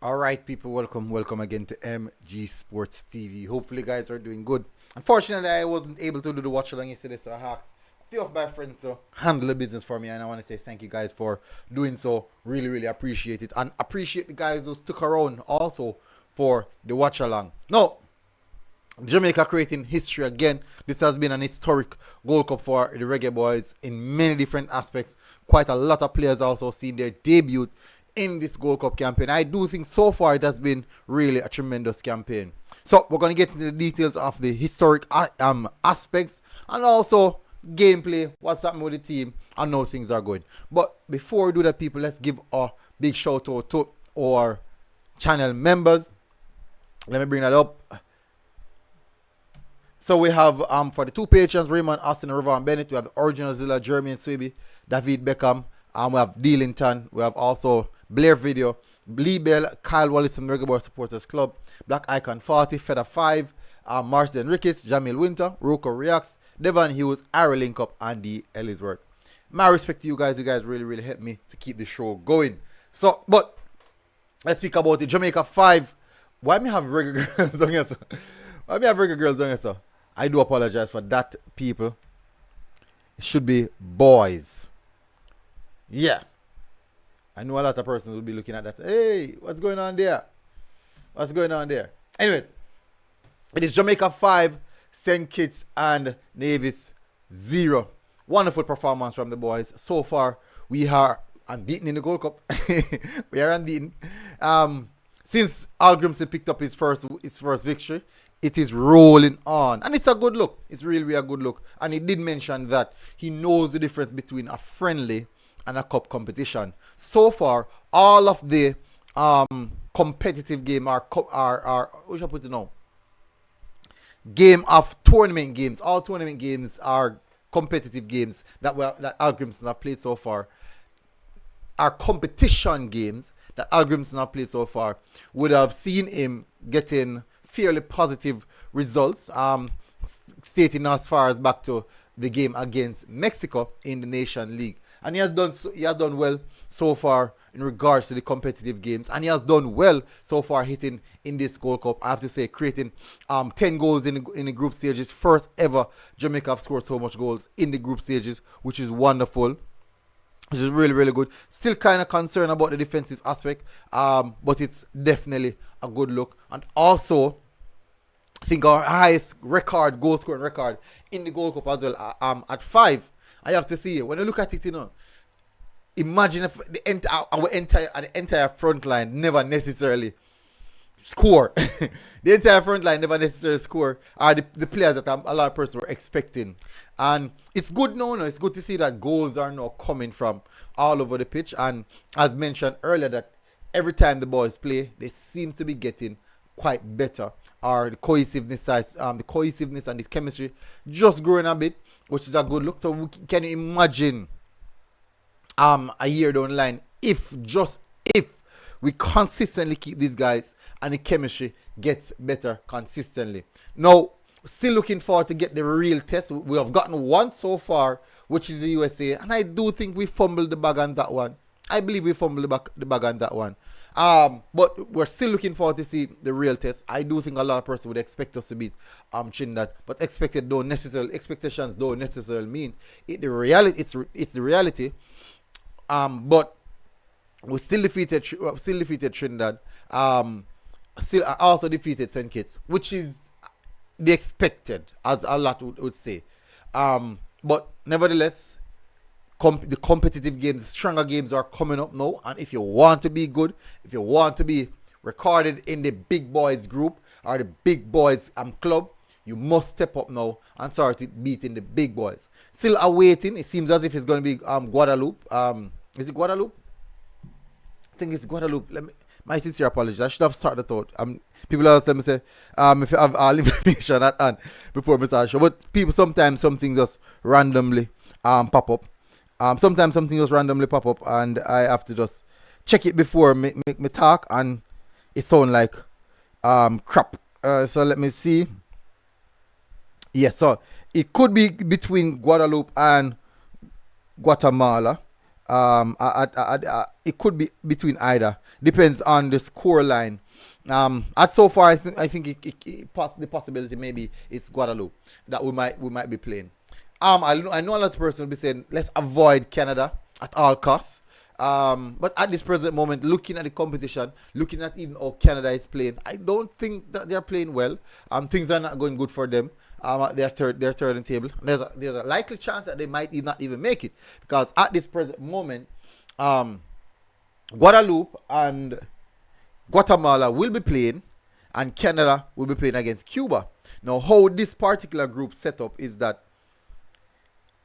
All right, people, welcome again to MG Sports TV. Hopefully, you guys are doing good. Unfortunately, I wasn't able to do the watch along yesterday, so I asked a few of my friends to handle the business for me, and I want to say thank you guys for doing so. Really, really appreciate it, and appreciate the guys who stuck around also for the watch along. No, Jamaica creating history again. This has been an historic Gold Cup for the Reggae Boyz in many different aspects. Quite a lot of players also seen their debut in this Gold Cup campaign. I do think so far it has been really a tremendous campaign. So we're going to get into the details of the historic aspects and also gameplay, what's happening with the team, and how things are going. But before we do that, people, let's give a big shout out to our channel members. Let me bring that up. So we have for the two patrons, Raymond, Austin, River, and Bennett. We have the original Zilla, Jeremy and Swiby, David Beckham. We have Dealington. We have also Blair Video, Lee Bell, Kyle Wallace and Reggae Boyz Supporters Club, Black Icon 40, Feather 5, Marsden Ricketts, Jamil Winter, Roko Reacts, Devon Hughes, Ari Link Up, and D. Ellisworth. My respect to you guys. You guys really, really helped me to keep the show going. So, but let's speak about it. Jamaica 5. Why me have Reggae Girls on here, sir? Why me have Reggae Girls on here, sir? I do apologize for that, people. It should be boys. Yeah. I know a lot of persons will be looking at that. Hey, what's going on there? What's going on there? Anyways, it is Jamaica 5, St. Kitts and Nevis 0. Wonderful performance from the boys. So far, we are unbeaten in the Gold Cup. We are unbeaten. Since Al Grimson picked up his first victory, it is rolling on. And it's a good look. It's really a good look. And he did mention that he knows the difference between a friendly and a cup competition. So far, all of the competitive game are what should I put it now? Game of tournament games. All tournament games are competitive games that Al Grimson have played so far. Are competition games that Al Grimson have played so far. Would have seen him getting fairly positive results, stating as far as back to the game against Mexico in the Nation League. And he has done well so far in regards to the competitive games, and he has done well so far hitting in this Gold Cup. I have to say, creating 10 goals in the group stages. First ever Jamaica have scored so much goals in the group stages, which is wonderful. Which is really, really good. Still kind of concerned about the defensive aspect, but it's definitely a good look. And also, I think our highest goal scoring record in the Gold Cup as well, at 5. I have to see, when you look at it, imagine if the entire front line never necessarily score. The entire front line never necessarily score are the players that a lot of persons were expecting. And it's good now, it's good to see that goals are now coming from all over the pitch. And as mentioned earlier, that every time the boys play, they seem to be getting quite better. Or the cohesiveness and the chemistry just growing a bit, which is a good look. So can you imagine a year down the line if we consistently keep these guys and the chemistry gets better consistently. Now, still looking forward to get the real test. We have gotten one so far, which is the USA, and I do think we fumbled the bag on that one. I believe we fumbled the bag on that one. But we're still looking forward to see the real test. I do think a lot of persons would expect us to beat Trinidad, but expectations don't necessarily mean it. The reality, it's the reality. But we still defeated Trinidad. Still also defeated St. Kitts, which is the expected, as a lot would say. But nevertheless, the competitive games, the stronger games are coming up now. And if you want to be good, if you want to be recorded in the big boys group or the big boys club, you must step up now and start beating the big boys. Still awaiting. It seems as if it's going to be Guadeloupe. Is it Guadeloupe? I think it's Guadeloupe. My sincere apologies. I should have started out. People always tell me say, if you have all information at hand before we start the show. But people, sometimes something just randomly pop up. Sometimes something just randomly pop up, and I have to just check it before me talk, and it sound like crap. So let me see. Yes, so it could be between Guadeloupe and Guatemala. It could be between either. Depends on the score line. At so far, I think the possibility maybe it's Guadeloupe that we might be playing. I know a lot of person will be saying let's avoid Canada at all costs. But at this present moment, looking at the competition, looking at even how Canada is playing, I don't think that they're playing well. Things are not going good for them. They're third in the table. There's a likely chance that they might not even make it because at this present moment, Guadeloupe and Guatemala will be playing, and Canada will be playing against Cuba. Now, how this particular group set up is that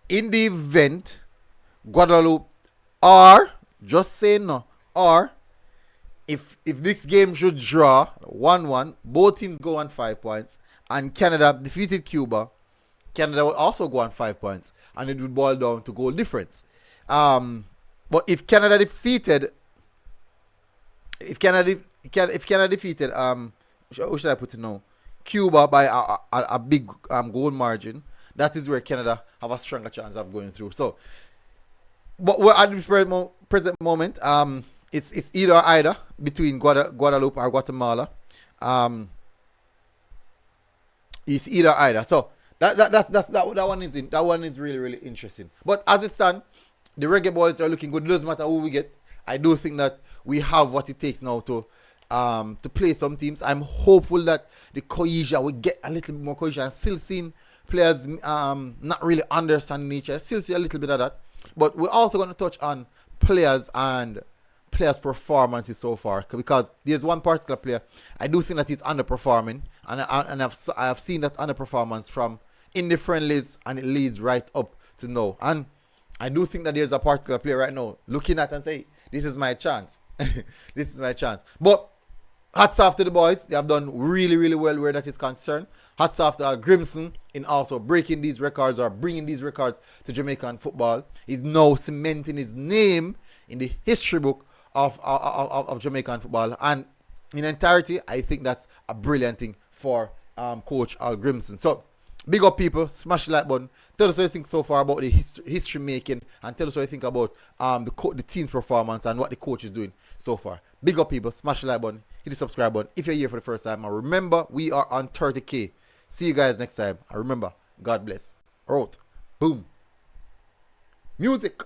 in the event Guadeloupe or just say no, or if this game should draw 1-1, both teams go on 5 points, and Canada defeated Cuba, Canada will also go on 5 points, and it would boil down to goal difference. But if Canada defeated, if Canada defeated, how should I put it now? Cuba by a big goal margin, that is where Canada have a stronger chance of going through. So, but we're at the present moment, it's either or either between Guadeloupe or Guatemala. It's either or either. So that one is really really interesting. But as it stands, the Reggae Boyz are looking good. It doesn't matter who we get. I do think that we have what it takes now to play some teams. I'm hopeful that the cohesion will get a little bit more cohesion. I'm still seeing players not really understanding each other. Still see a little bit of that. But we're also going to touch on players and players' performances so far, because there's one particular player I do think that he's underperforming, and I've seen that underperformance from in the friendlies, and it leads right up to now. And I do think that there's a particular player right now looking at and say, this is my chance. This is my chance. But hats off to the boys. They have done really, really well where that is concerned. Hats off to Al Grimson in also breaking these records or bringing these records to Jamaican football. He's now cementing his name in the history book of Jamaican football. And in entirety, I think that's a brilliant thing for Coach Al Grimson. So, big up people, smash the like button. Tell us what you think so far about the history making, and tell us what you think about the team's performance and what the coach is doing so far. Big up people, smash the like button, hit the subscribe button if you're here for the first time. And remember, we are on 30K. See you guys next time. And remember, God bless. Out. Boom. Music.